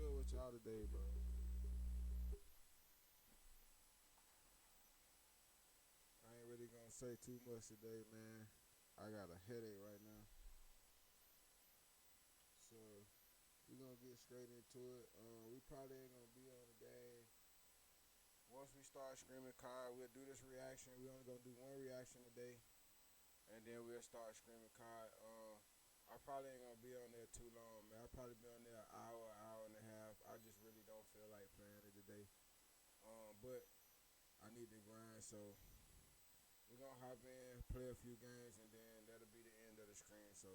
good with y'all today, bro? I ain't really gonna say too much today, man. I got a headache right now. So we gonna get straight into it. We probably ain't gonna be on today. Once we start screaming card, we'll do this reaction. We only gonna do one reaction today, and then we'll start screaming card. I probably ain't gonna be on there too long, man. I'll probably be on there an hour and a half. I just really don't feel like playing it today. But I need to grind, so we're gonna hop in, play a few games, and then that'll be the end of the screen. So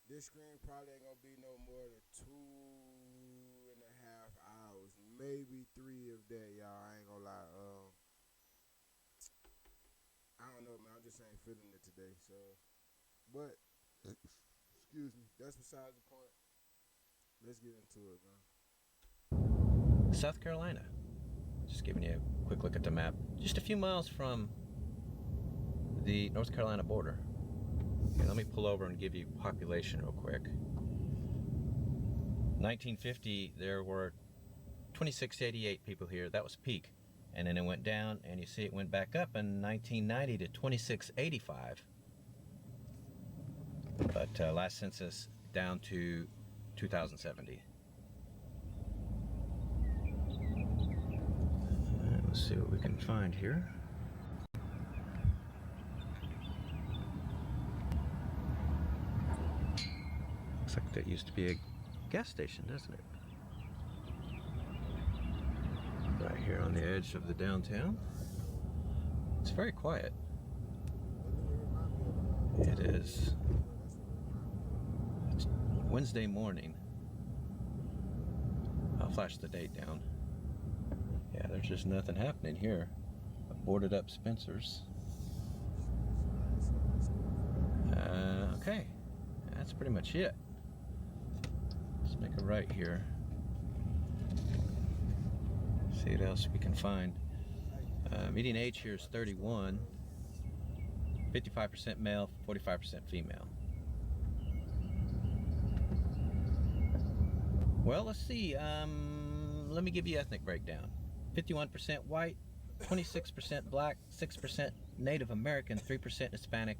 this screen probably ain't gonna be no more than 2.5 hours, maybe 3 if that, y'all. I ain't gonna lie. I don't know, man. I just ain't feeling it today. So, but excuse me, that's besides the point. Let's get into it, man. South Carolina. Just giving you a quick look at the map. Just a few miles from the North Carolina border. Okay, let me pull over and give you population real quick. 1950, there were 2688 people here. That was peak. And then it went down, and you see it went back up in 1990 to 2685. But last census down to 2070. Let's see what we can find here. Looks like that used to be a gas station, doesn't it? Right here on the edge of the downtown. It's very quiet. It is. It's Wednesday morning. I'll flash the date down. Yeah, there's just nothing happening here. A boarded up Spencer's. Okay, that's pretty much it. Let's make a right here. See what else we can find. Median age here is 31. 55% male, 45% female. Well, let's see. Let me give you ethnic breakdown. 51% white, 26% black, 6% Native American, 3% Hispanic.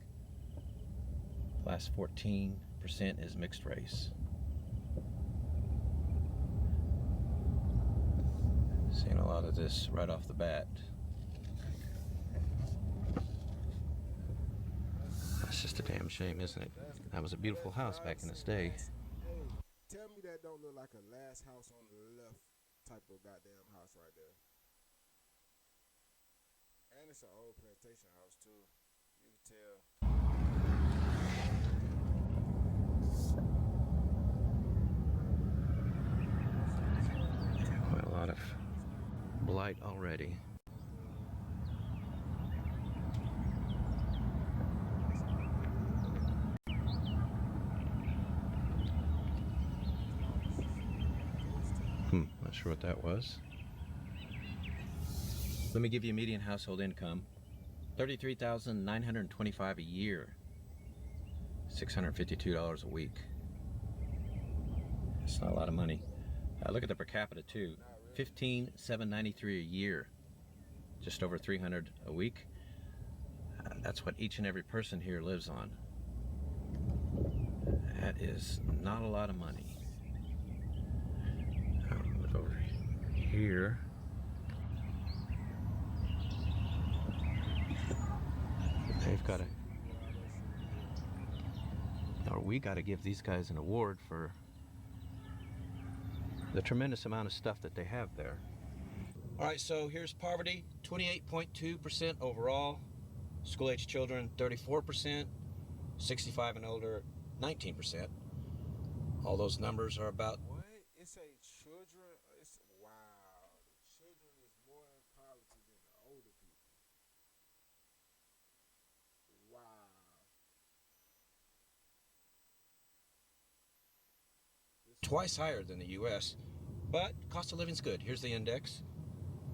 Last 14% is mixed race. Seeing a lot of this right off the bat. That's just a damn shame, isn't it? That was a beautiful house back in this day. Hey, tell me that don't look like a last house on the left type of goddamn house right there. And it's an old plantation house too. You can tell. Quite a lot of blight already. Not sure what that was. Let me give you a median household income. $33,925 a year. $652 a week. That's not a lot of money. Look at the per capita too. $15,793 a year. Just over $300 a week. That's what each and every person here lives on. That is not a lot of money. I'll look over here. They've got to, or we got to give these guys an award for the tremendous amount of stuff that they have there. All right, so here's poverty, 28.2% overall. School-age children, 34%. 65 and older, 19%. All those numbers are about. What? It's a children. It's wow. The children is more in poverty than the older people. Wow. Twice higher than the U.S., but cost of living's good. Here's the index,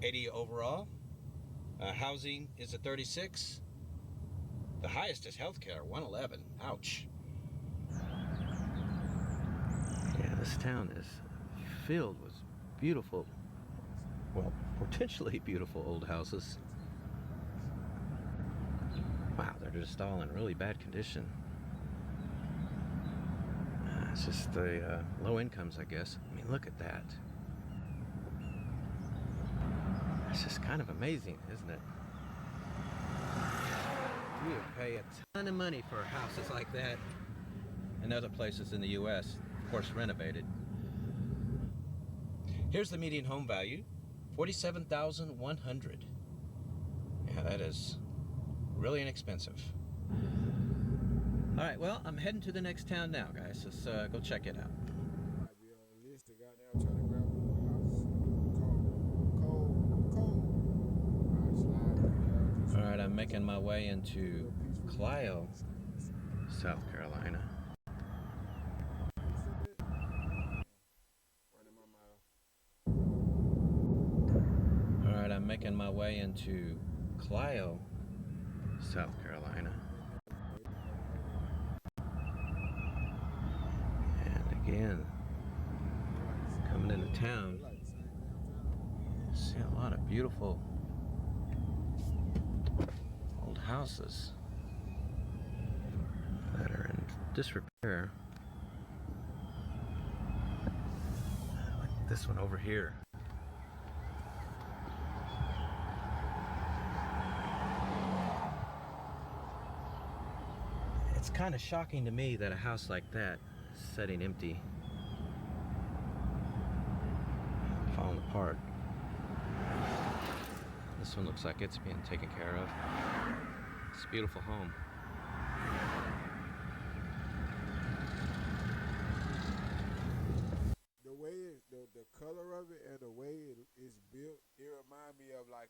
80 overall. Housing is at 36. The highest is healthcare, 111. Ouch. Yeah, this town is filled with beautiful, well, potentially beautiful old houses. Wow, they're just all in really bad condition. It's just the low incomes, I guess. I mean, look at that. It's just kind of amazing, isn't it? You would pay a ton of money for houses like that in other places in the U.S., of course, renovated. Here's the median home value, $47,100. Yeah, that is really inexpensive. All right, well, I'm heading to the next town now, guys. Let's go check it out. Might be on the list to goddamn try to grab a little house. Cold. Alright, slide. All right, I'm making my way into Clio, South Carolina. All right, I'm making my way into Clio, South Carolina. And again, coming into town, you see a lot of beautiful old houses that are in disrepair. Like this one over here. It's kind of shocking to me that a house like that is sitting empty, falling apart. This one looks like it's being taken care of. It's a beautiful home. The way the color of it and the way it is built, it reminds me of like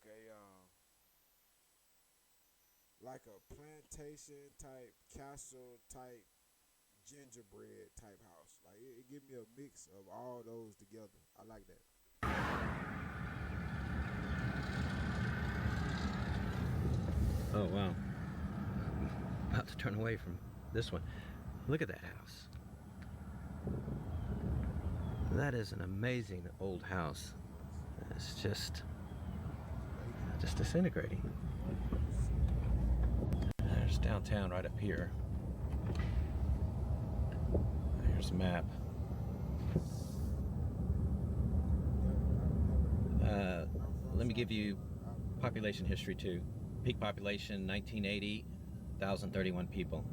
a plantation type castle type gingerbread type house. Like it give me a mix of all those together. I like that. Oh wow. About to turn away from this one. Look at that house. That is an amazing old house. It's just disintegrating. There's downtown right up here. Here's a map. Let me give you population history too. Peak population 1980, 1,031 people.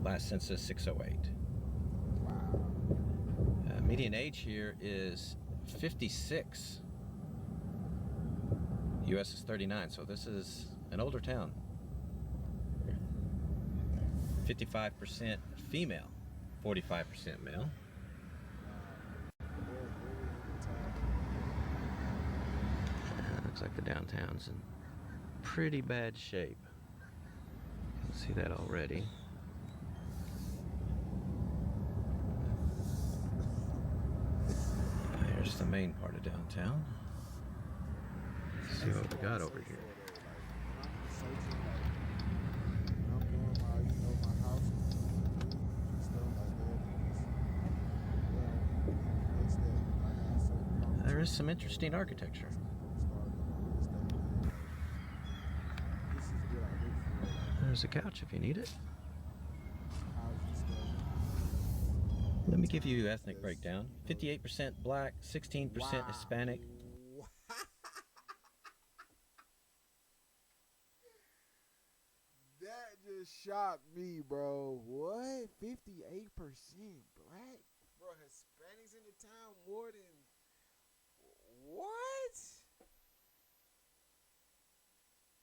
Last census 608. Median age here is 56. US is 39, so this is an older town. 55% female, 45% male. Looks like the downtown's in pretty bad shape. You can see that already. Here's the main part of downtown. Let's see what we got over here. There is some interesting architecture. There's a couch if you need it. Let me give you ethnic breakdown. 58% black, 16% Hispanic. That just shocked me, bro. What? 58% black? Bro, Hispanics in the town more than... What?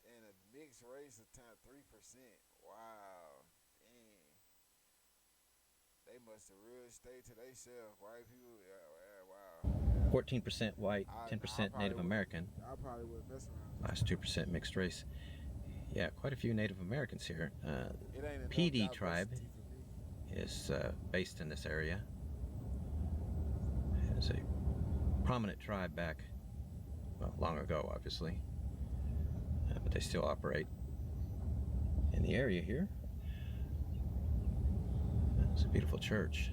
And a mixed race of time 3%. Wow. Dang. They must have really stayed to themselves. White people, wow. 14% white, 10% Native American. I probably wouldn't mess around. Last 2% mixed race. Yeah, quite a few Native Americans here. PD tribe is based in this area. It's a prominent tribe back, well, long ago, obviously. But they still operate in the area here. It's a beautiful church.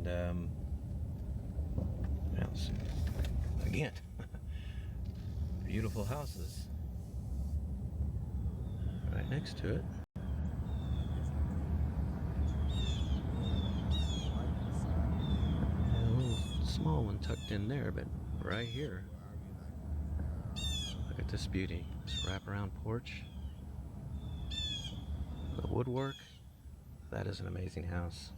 And again, beautiful houses right next to it. A little small one tucked in there, but right here, look at this beauty. This wraparound porch, the woodwork. That is an amazing house.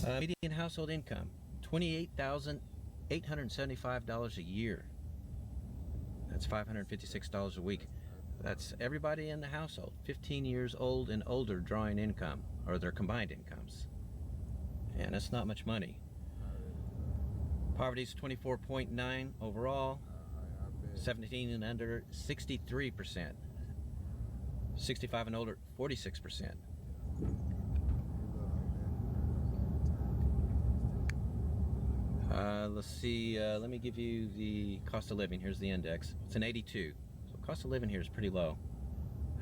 Median household income, $28,875 a year. That's $556 a week. That's everybody in the household, 15 years old and older, drawing income, or their combined incomes. And that's not much money. Poverty is 24.9 overall. 17 and under, 63%. 65 and older, 46%. Let's see, let me give you the cost of living. Here's the index. It's an 82. So cost of living here is pretty low.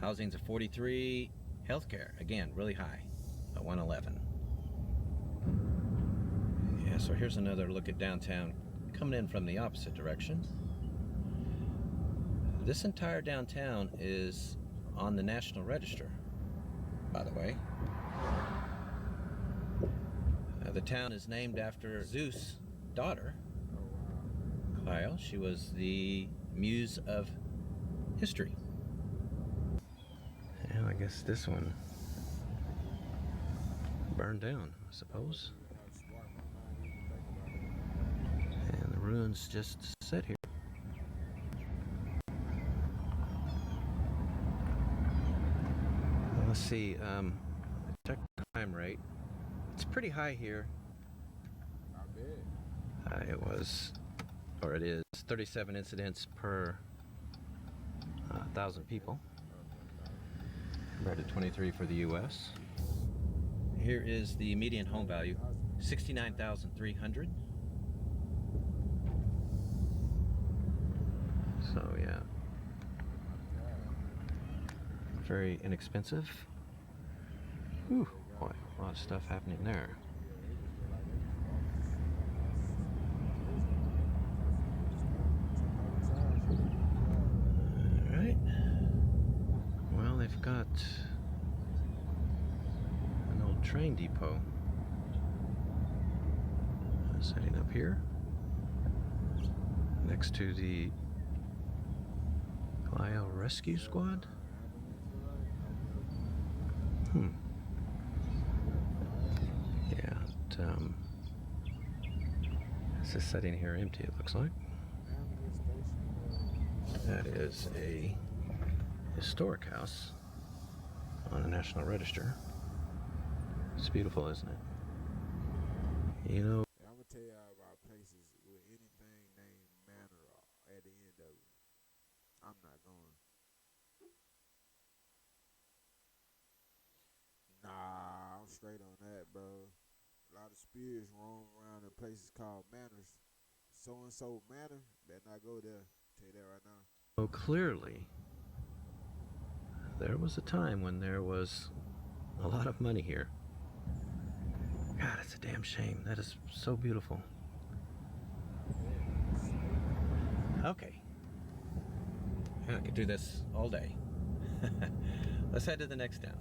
Housing's a 43. Healthcare, again, really high, at 111. Yeah, so here's another look at downtown, coming in from the opposite direction. This entire downtown is on the National Register, by the way. The town is named after Zeus' daughter, Clio. She was the muse of history. And I guess this one burned down, I suppose. And the ruins just sit here. Let's see, check the crime rate. It's pretty high here. It was, or it is, 37 incidents per 1,000 people, compared to 23 for the U.S. Here is the median home value, $69,300. So yeah, very inexpensive. Whew, boy, a lot of stuff happening there. Alright. Well, they've got an old train depot setting up here next to the Clio Rescue Squad. Yeah, it's just sitting here empty, it looks like. That is a historic house on the National Register. It's beautiful, isn't it? You know, I'm gonna tell y'all about places with anything named Manor at the end of it. I'm not going. Nah, I'm straight on that, bro. A lot of spirits roam around in places called manors. So and so manor, better not go there. Tell you that right now. so clearly, there was a time when there was a lot of money here. God, it's a damn shame. That is so beautiful. Okay. Yeah, I could do this all day. Let's head to the next town.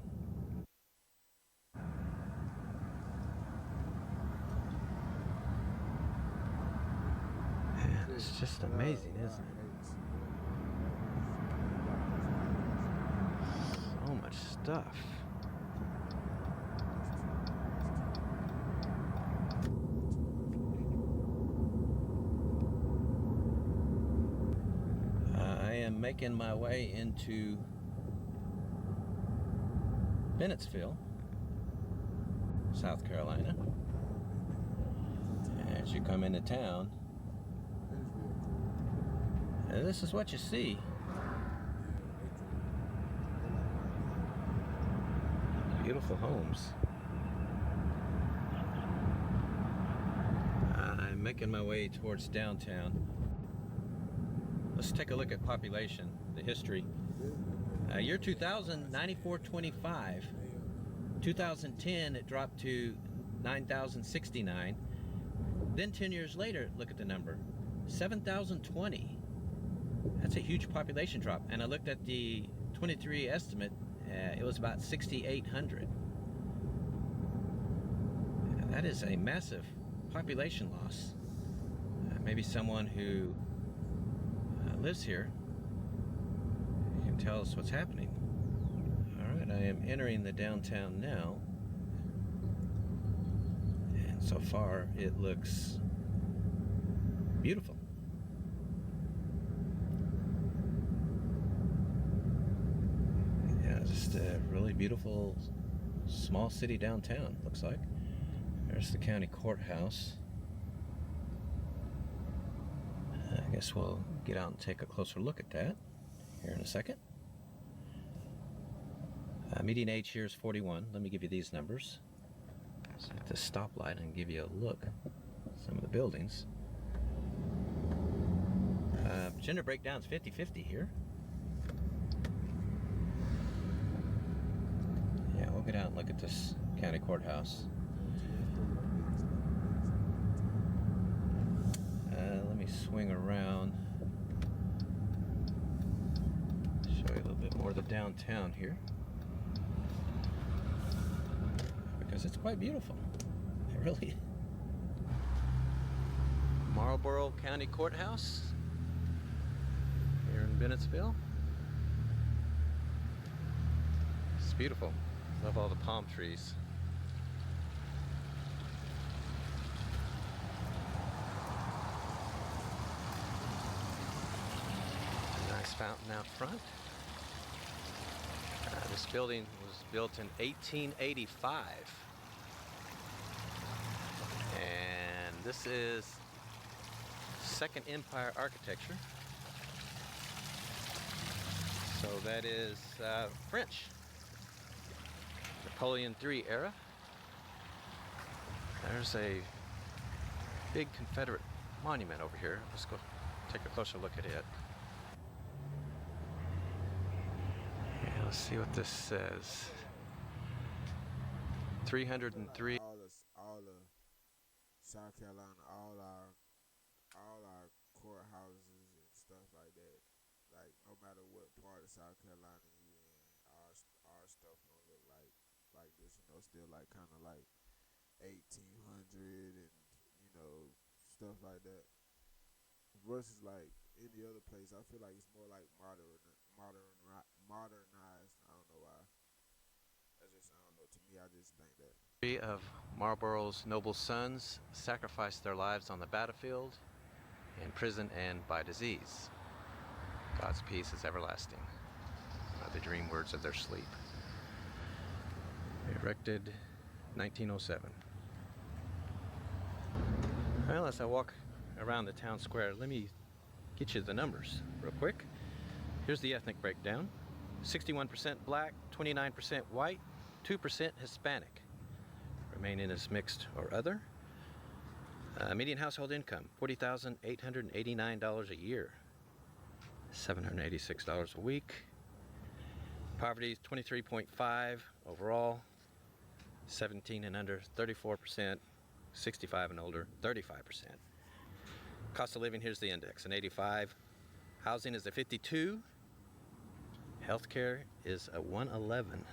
Man, it's just amazing, isn't it? So much stuff. I am making my way into Bennettsville, South Carolina. As you come into town, and this is what you see. Beautiful homes. I'm making my way towards downtown. Let's take a look at population, the history. Year 2000, 9425. 2010, it dropped to 9,069. Then 10 years later, look at the number, 7,020. That's a huge population drop. And I looked at the 23 estimate, it was about 6,800. That is a massive population loss. Maybe someone who lives here can tell us what's happening. All right, I am entering the downtown now. And so far, it looks beautiful. Yeah, just a really beautiful small city downtown, looks like. There's the county courthouse. I guess we'll get out and take a closer look at that here in a second. Median age here is 41. Let me give you these numbers. So at the stoplight and give you a look at some of the buildings. Gender breakdown is 50-50 here. Yeah, we'll get out and look at this county courthouse. Let me swing around, show you a little bit more of the downtown here, because it's quite beautiful. It really. Marlboro County Courthouse here in Bennettsville. It's beautiful. Love all the palm trees. Nice fountain out front. This building was built in 1885. And this is Second Empire architecture. So that is French. Napoleon III era. There's a big Confederate monument over here. Let's go take a closer look at it. Yeah, let's see what this says. 303. All the South Carolina, all our courthouses and stuff like that. Like no matter what part of South Carolina you in, our stuff gonna look like this. You know, still like kind of like 1800 and stuff like that. Versus like any other place, I feel like it's more like modernized. I don't know why. I don't know. To me, I just think that. Three of Marlboro's noble sons sacrificed their lives on the battlefield, in prison, and by disease. God's peace is everlasting. Are the dream words of their sleep. Erected 1907. Well, as I walk around the town square, let me get you the numbers real quick. Here's the ethnic breakdown. 61% black, 29% white, 2% Hispanic. Remaining as mixed or other. Median household income, $40,889 a year. $786 a week. Poverty is 23.5 overall. 17 and under, 34%. 65 and older, 35%. Cost of living, here's the index, an 85. Housing is a 52. Healthcare is a 111.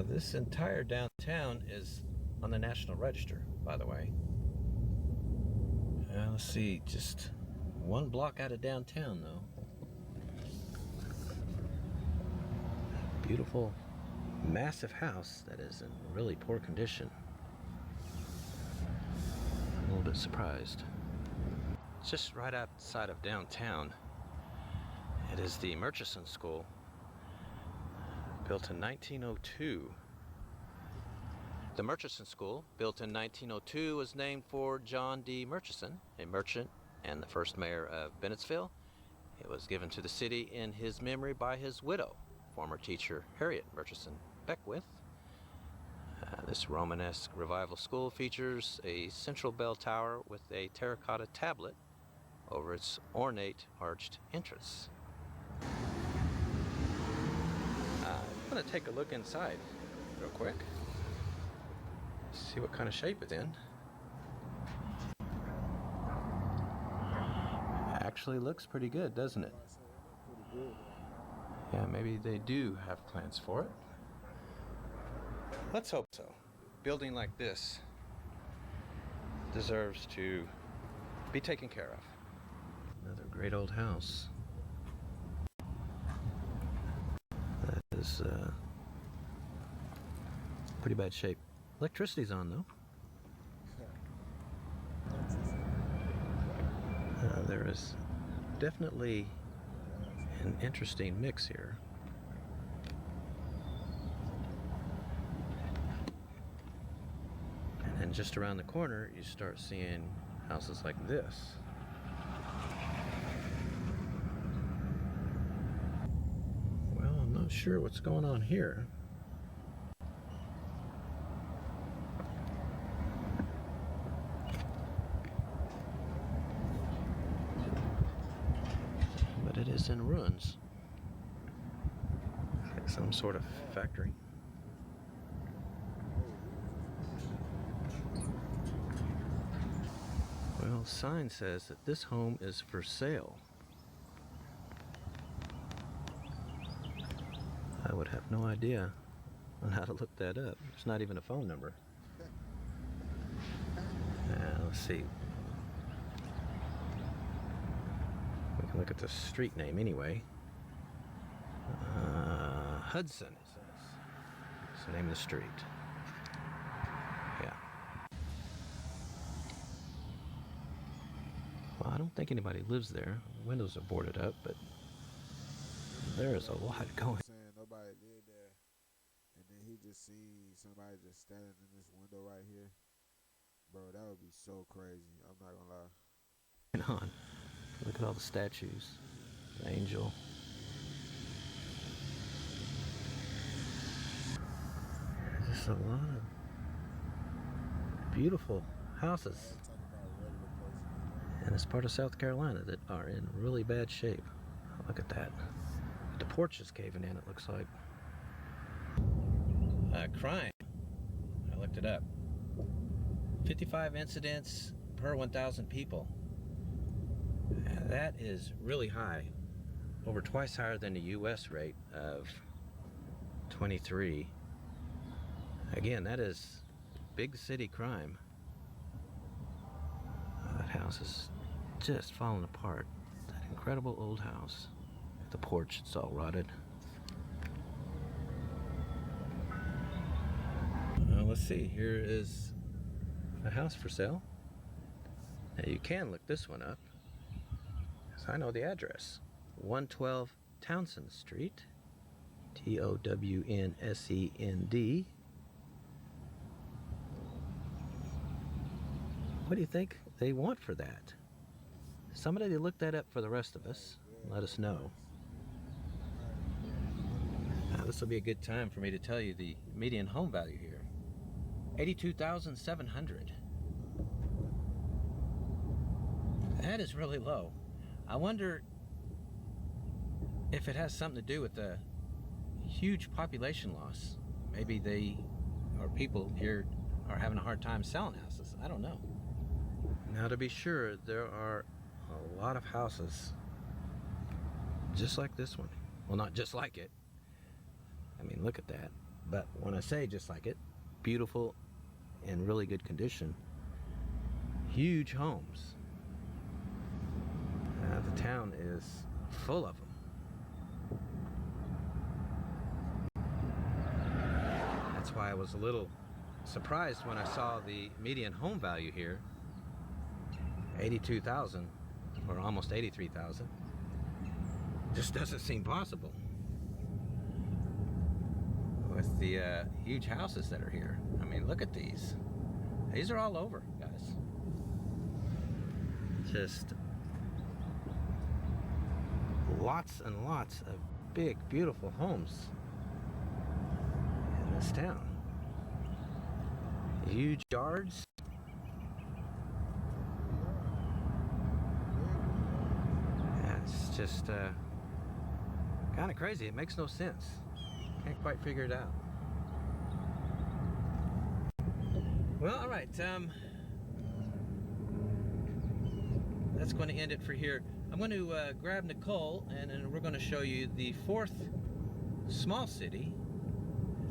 This entire downtown is on the National Register, by the way. Let's see, just one block out of downtown, though. Beautiful, massive house that is in really poor condition. I'm a little bit surprised. It's just right outside of downtown. It is the Murchison School, built in 1902. The Murchison School, built in 1902, was named for John D. Murchison, a merchant and the first mayor of Bennettsville. It was given to the city in his memory by his widow, former teacher Harriet Murchison Beckwith. This Romanesque revival school features a central bell tower with a terracotta tablet over its ornate arched entrance. gonna take a look inside real quick. See what kind of shape it's in. Actually looks pretty good, doesn't it? Yeah, maybe they do have plans for it. Let's hope so. Building like this deserves to be taken care of. Another great old house. That is pretty bad shape. Electricity's on though. There is definitely an interesting mix here. And then just around the corner, you start seeing houses like this. Well, I'm not sure what's going on here. But it is in ruins. Like some sort of factory. Well, the sign says that this home is for sale. I would have no idea on how to look that up. There's not even a phone number. Let's see. We can look at the street name anyway. Hudson, it says. It's the name of the street. Yeah. Well, I don't think anybody lives there. The windows are boarded up, but there is a lot going. Saying nobody lived there, and then he just see somebody just standing in this window right here. Bro, that would be so crazy. I'm not gonna lie. On. Look at all the statues. The angel. There's just a lot of beautiful houses in this part of South Carolina that are in really bad shape. Look at that. The porch is caving in, it looks like. Crime. I looked it up. 55 incidents per 1,000 people. That is really high. Over twice higher than the US rate of 23. Again, that is big city crime. That house is just falling apart. That incredible old house. The porch, it's all rotted. Let's see, here is a house for sale. Now you can look this one up, because I know the address. 112 Townsend Street, Townsend. What do you think they want for that? Somebody look that up for the rest of us. Let us know. Now, this will be a good time for me to tell you the median home value here. $82,700. That is really low. I wonder if it has something to do with the huge population loss. Maybe they, or people here, are having a hard time selling houses. I don't know. Now, to be sure, there are a lot of houses just like this one. Well, not just like it. I mean, look at that. But when I say just like it, beautiful, in really good condition, huge homes. The town is full of them. That's why I was a little surprised when I saw the median home value here, 82,000 or almost 83,000. Just doesn't seem possible with the huge houses that are here. I mean, look at these. These are all over, guys. Just lots and lots of big, beautiful homes in this town. Huge yards. Yeah, it's just kind of crazy. It makes no sense. Can't quite figure it out. Well, all right. That's going to end it for here. I'm going to grab Nicole, and we're going to show you the fourth small city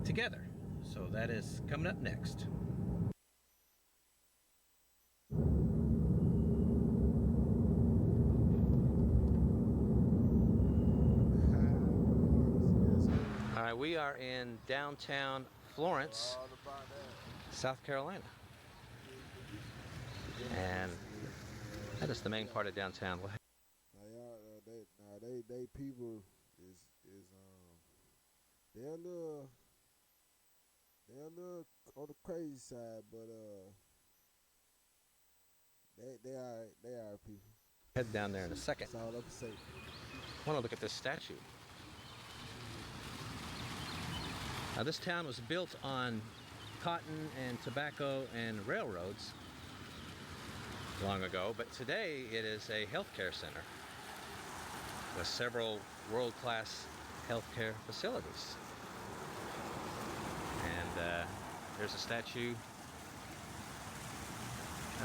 together. So that is coming up next. All right, we are in downtown Florence, South Carolina. And that is the main part of downtown. They people is they're a little on the crazy side, but they are people. Head down there in a second. That's all I'm saying. I want to look at this statue. Now, this town was built on cotton and tobacco and railroads long ago, but today it is a healthcare center with several world-class healthcare facilities. And there's a statue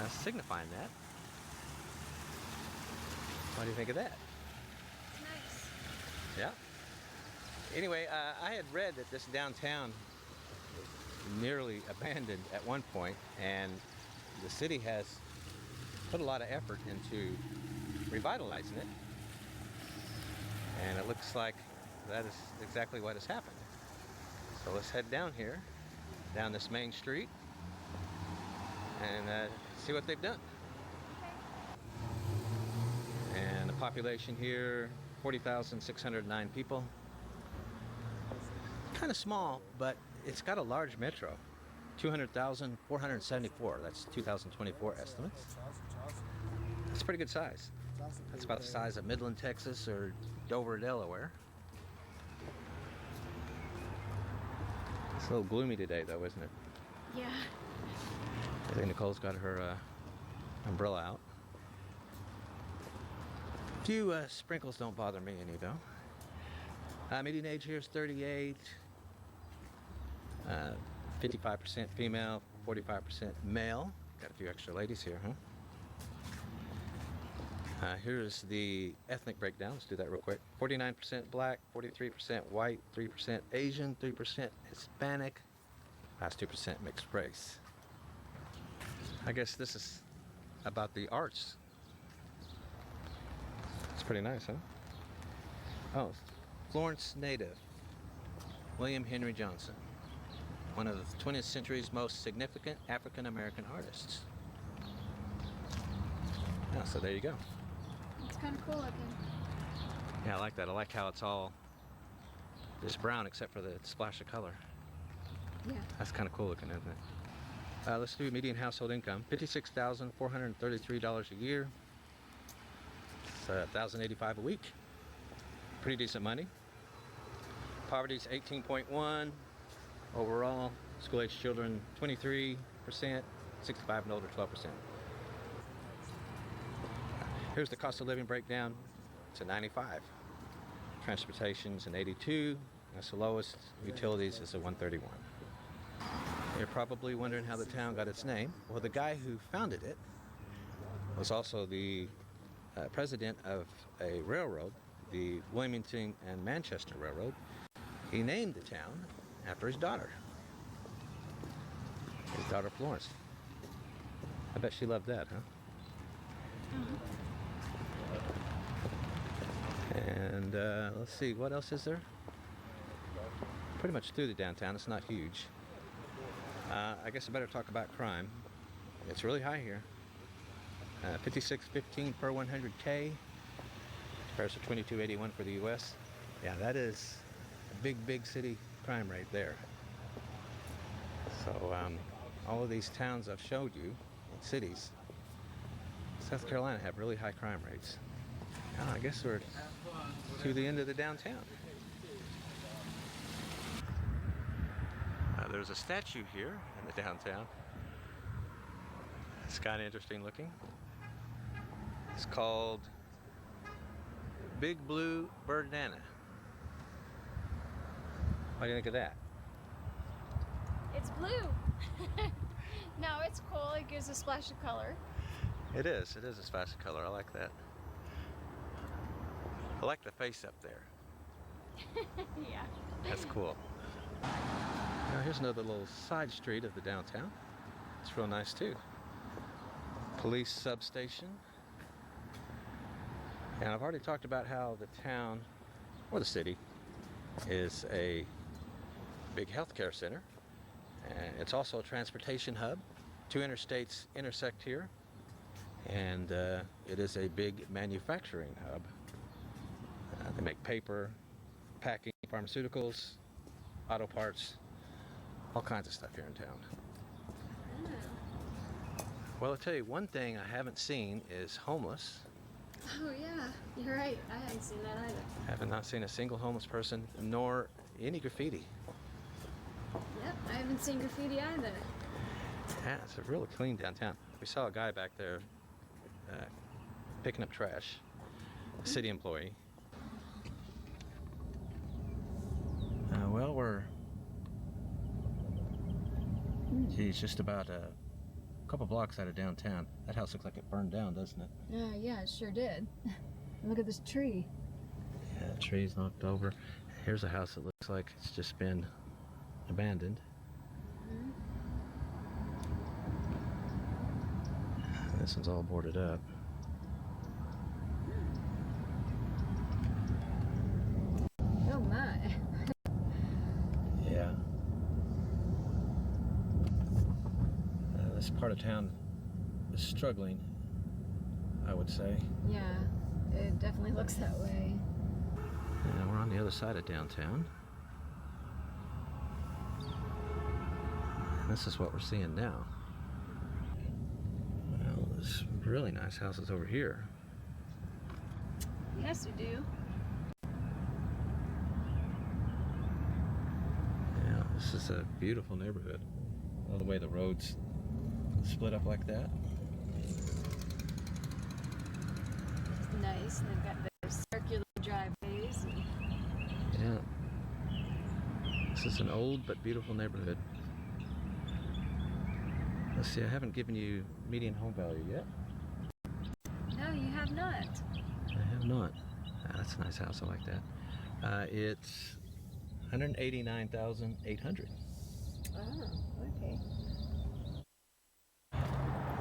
signifying that. What do you think of that? Nice. Yeah. Anyway, I had read that this downtown was nearly abandoned at one point, and the city has put a lot of effort into revitalizing it. And it looks like that is exactly what has happened. So let's head down here, down this main street, and see what they've done. And the population here, 40,609 people. Kind of small, but it's got a large metro. 200,474. That's 2024 estimates. It's a pretty good size. That's about the size of Midland, Texas, or Dover, Delaware. It's a little gloomy today, though, isn't it? Yeah. I think Nicole's got her umbrella out. A few sprinkles don't bother me any, though. Median age here is 38. 55% female, 45% male. Got a few extra ladies here, huh? Here's the ethnic breakdown. Let's do that real quick. 49% black, 43% white, 3% Asian, 3% Hispanic, last 2% mixed race. I guess this is about the arts. It's pretty nice, huh? Oh, Florence native, William Henry Johnson, one of the 20th century's most significant African American artists. Yeah, so there you go. It's kind of cool looking. Yeah, I like that. I like how it's all just brown except for the splash of color. Yeah. That's kind of cool looking, isn't it? Let's do median household income. $56,433 a year. It's $1,085 a week. Pretty decent money. Poverty's 18.1. Overall, school-age children 23%, 65 and older 12%. Here's the cost of living breakdown. It's a 95. Transportation's an 82. That's the lowest. Utilities is a 131. You're probably wondering how the town got its name. Well, the guy who founded it was also the president of a railroad, the Wilmington and Manchester Railroad. He named the town after his daughter Florence. I bet she loved that, huh? And let's see, what else is there? Pretty much through the downtown. It's not huge. I guess I better talk about crime. It's really high here. 56.15 per 100K. Compares to 22.81 for the U.S. Yeah, that is a big city crime rate there. So all of these towns I've showed you, cities, South Carolina have really high crime rates. I guess we're to the end of the downtown. There's a statue here in the downtown. It's kind of interesting looking. It's called Big Blue Birdana. What do you think of that? It's blue. No, it's cool. It gives a splash of color. It is a splash of color. I like that. I like the face up there. Yeah. That's cool. Now here's another little side street of the downtown. It's real nice too. Police substation. And I've already talked about how the town, or the city, is a big healthcare center. And it's also a transportation hub. Two interstates intersect here. And it is a big manufacturing hub. They make paper, packing, pharmaceuticals, auto parts, all kinds of stuff here in town. Well, I'll tell you one thing I haven't seen is homeless. Oh yeah, you're right. I haven't seen that either. I have not seen a single homeless person, nor any graffiti. Yep, I haven't seen graffiti either. Yeah, it's a really clean downtown. We saw a guy back there picking up trash, a city employee. Well, we're just about a couple blocks out of downtown. That house looks like it burned down, doesn't it? Yeah, it sure did. Look at this tree. Yeah, the tree's knocked over. Here's a house that looks like it's just been abandoned. This one's all boarded up. Oh my. Yeah. This part of town is struggling, I would say. Yeah, it definitely looks that way. And we're on the other side of downtown. And this is what we're seeing now. Well, there's really nice houses over here. Yes, we do. Yeah, this is a beautiful neighborhood. All the way the roads split up like that. Nice. They've got the circular driveways. Yeah. This is an old but beautiful neighborhood. Let's see, I haven't given you median home value yet. No, you have not. I have not. That's a nice house, I like that. It's $189,800. Oh, okay.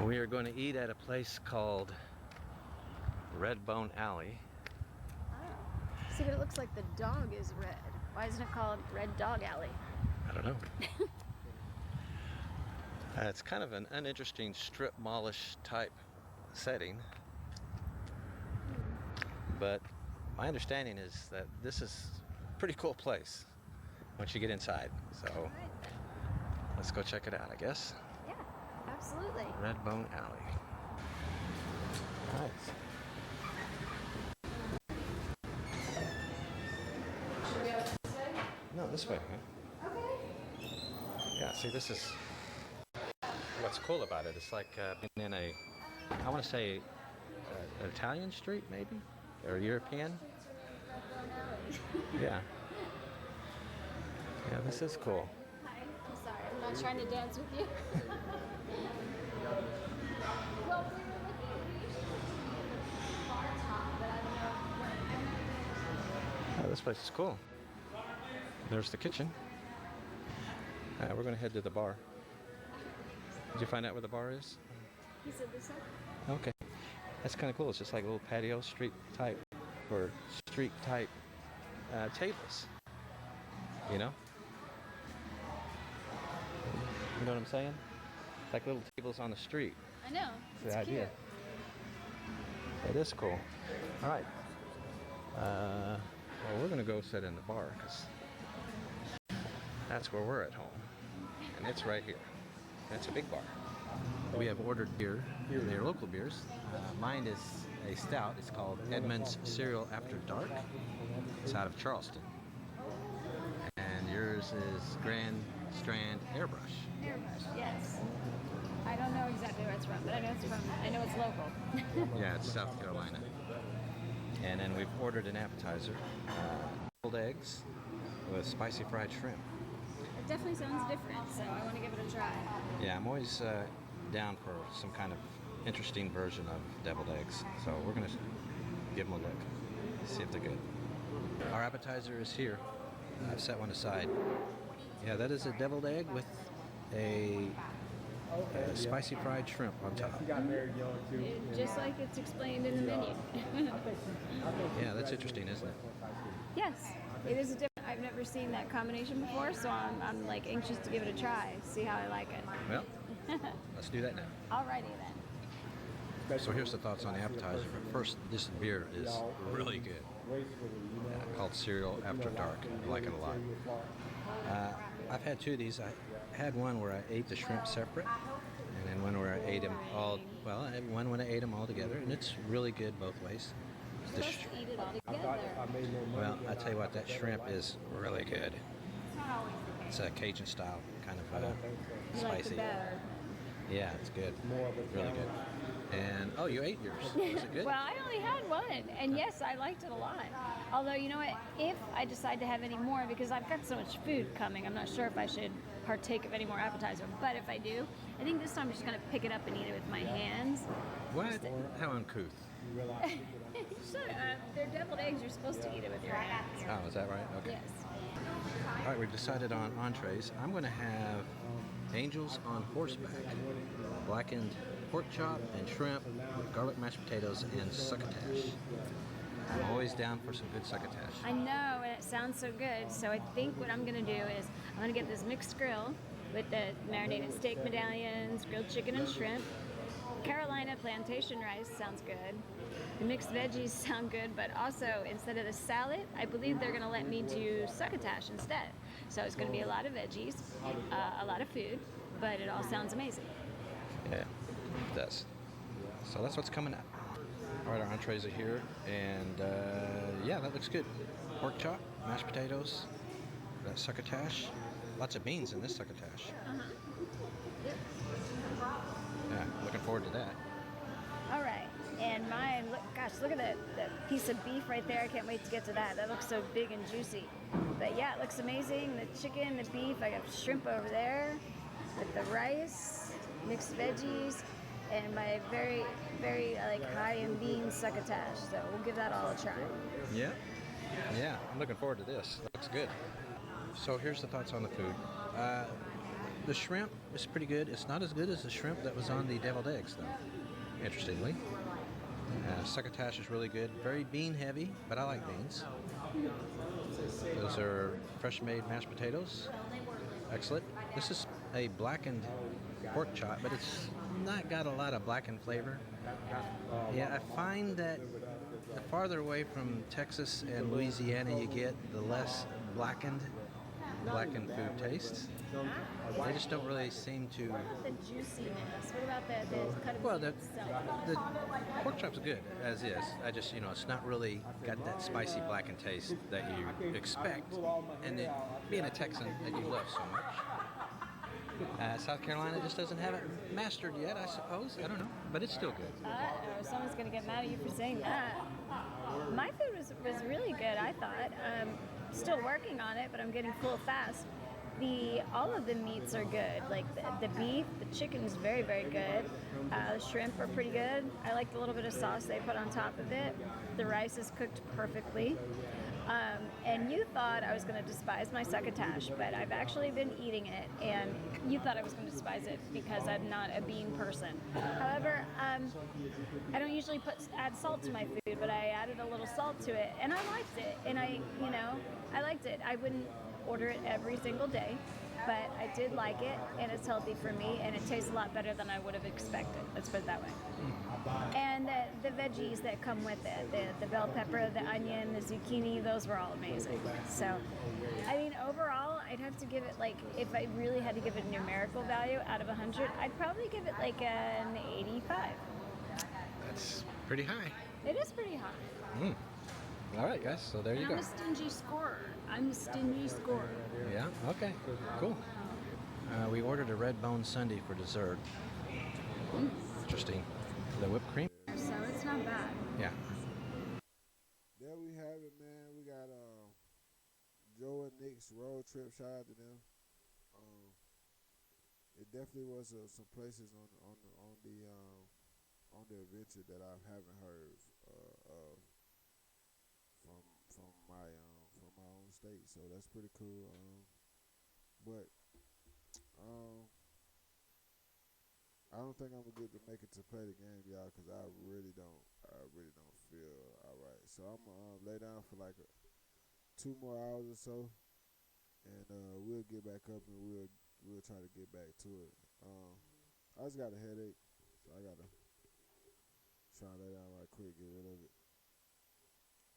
We are going to eat at a place called Red Bone Alley. Oh. See, but it looks like the dog is red. Why isn't it called Red Dog Alley? I don't know. It's kind of an uninteresting strip mallish type setting. But my understanding is that this is a pretty cool place once you get inside. So Right. let's go check it out, I guess. Yeah, absolutely. Red Bone Alley. Nice. Should we go this way? No, this way, huh? Okay. Yeah, see, this is what's cool about it. It's like being in a, I want to say, an Italian street, maybe? Or European? Yeah. Yeah, this is cool. Hi. I'm sorry. I'm not trying to dance with you. Well, we were looking at bar top, but I don't know. Oh, this place is cool. There's the kitchen. We're going to head to the bar. Did you find out where the bar is? He said this one? Okay. That's kind of cool. It's just like a little patio street type or street type tables. You know? You know what I'm saying? Like little tables on the street. I know. That's the idea. It is cool. All right. Well, we're going to go sit in the bar because that's where we're at home. And it's right here. It's a big bar. We have ordered beer. They're local beers. Mine is a stout. It's called Edmund's Cereal After Dark. It's out of Charleston. And yours is Grand Strand Airbrush. Airbrush, yes. I don't know exactly where it's from, but I know it's local. Yeah, it's South Carolina. And then we've ordered an appetizer. Cold eggs, with spicy fried shrimp. It definitely sounds different, so I want to give it a try. Yeah, I'm always down for some kind of interesting version of deviled eggs. So we're gonna give them a look, see if they're good. Our appetizer is here. I've set one aside. Yeah, that is a deviled egg with a spicy fried shrimp on top. Just like it's explained in the menu. Yeah, that's interesting, isn't it? Yes, it is a different. I've never seen that combination before, so I'm like anxious to give it a try, see how I like it. Well, let's do that now. Alrighty then. So here's the thoughts on the appetizer. But first, this beer is really good. Called Cereal After Dark. I like it a lot. I've had two of these. I had one where I ate the shrimp separate, and then one where I ate them all. Well, I had one when I ate them all together, and it's really good both ways. You're supposed to eat it all together. Well, I tell you what, that shrimp is really good. It's a Cajun style kind of You like the spicy. batter. Yeah, it's good. Really good. And oh, you ate yours. Was it good? Well, I only had one, and yes, I liked it a lot. Although, you know what? If I decide to have any more, because I've got so much food coming, I'm not sure if I should partake of any more appetizer. But if I do, I think this time I'm just going to pick it up and eat it with my hands. What? How uncouth. They're deviled eggs. You're supposed to eat it with your hands. Oh, is that right? Okay. Yes. All right, we've decided on entrees. I'm going to have angels on horseback, blackened pork chop and shrimp, garlic mashed potatoes, and succotash. I'm always down for some good succotash. I know, and it sounds so good. So I think what I'm going to do is I'm going to get this mixed grill with the marinated steak medallions, grilled chicken and shrimp. Carolina plantation rice sounds good. The mixed veggies sound good, but also instead of the salad, I believe they're going to let me do succotash instead. So it's going to be a lot of veggies, a lot of food, but it all sounds amazing. Yeah, it does. So that's what's coming up. All right, our entrees are here, and yeah, that looks good. Pork chop, mashed potatoes, that succotash. Lots of beans in this succotash. Yeah, looking forward to that. All right, and mine, look at that piece of beef right there. I can't wait to get to that. That looks so big and juicy. But yeah, it looks amazing. The chicken, the beef, I got shrimp over there with the rice, mixed veggies, and my very, very high in beans succotash. So we'll give that all a try. Yeah, yeah, I'm looking forward to this. Looks good. So here's the thoughts on the food. The shrimp is pretty good. It's not as good as the shrimp that was on the deviled eggs, though, interestingly. Succotash is really good. Very bean heavy, but I like beans. Those are fresh made mashed potatoes. Excellent. This is a blackened pork chop, but it's not got a lot of blackened flavor. Yeah, I find that the farther away from Texas and Louisiana you get, the less blackened food tastes. They just don't really seem to. What about the juiciness? What about the cut of Well, meat the pork chop's good as is. I just, it's not really got that spicy blackened taste that you expect, and it, being a Texan that you love so much. South Carolina just doesn't have it mastered yet, I suppose. I don't know, but it's still good. Someone's gonna get mad at you for saying that. My food was really good. I thought. Still working on it, but I'm getting full fast. All of the meats are good. Like the beef, the chicken is very, very good. The shrimp are pretty good. I like the little bit of sauce they put on top of it. The rice is cooked perfectly. And you thought I was going to despise my succotash, but I've actually been eating it, and you thought I was going to despise it because I'm not a bean person. However, I don't usually add salt to my food, but I added a little salt to it, and I liked it. And I liked it. I wouldn't order it every single day, but I did like it, and it's healthy for me, and it tastes a lot better than I would have expected. Let's put it that way. And the veggies that come with it, the bell pepper, the onion, the zucchini, those were all amazing. So, I mean, overall, I'd have to give it, if I really had to give it a numerical value out of 100, I'd probably give it an 85. That's pretty high. It is pretty high. All right, guys, so there you go. I'm a stingy scorer. Yeah, okay, cool. We ordered a red bone sundae for dessert. Interesting. The whipped cream? So it's not bad. Yeah. There we have it, man. We got Joe and Nick's road trip. Shout out to them. Um, it definitely was some places on the adventure that I haven't heard of from from my own state. So that's pretty cool. But um, I don't think I'm gonna get to make it to play the game, y'all, because I really don't. I really don't feel all right. So I'm gonna lay down for like 2 more hours or so, and we'll get back up and we'll try to get back to it. I just got a headache, so I gotta try to lay down right quick, get rid of it.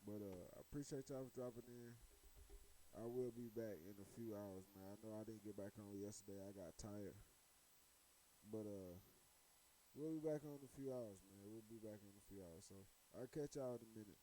But I appreciate y'all for dropping in. I will be back in a few hours, man. I know I didn't get back on yesterday. I got tired, but we'll be back on in a few hours, man. We'll be back in a few hours. So I'll catch y'all in a minute.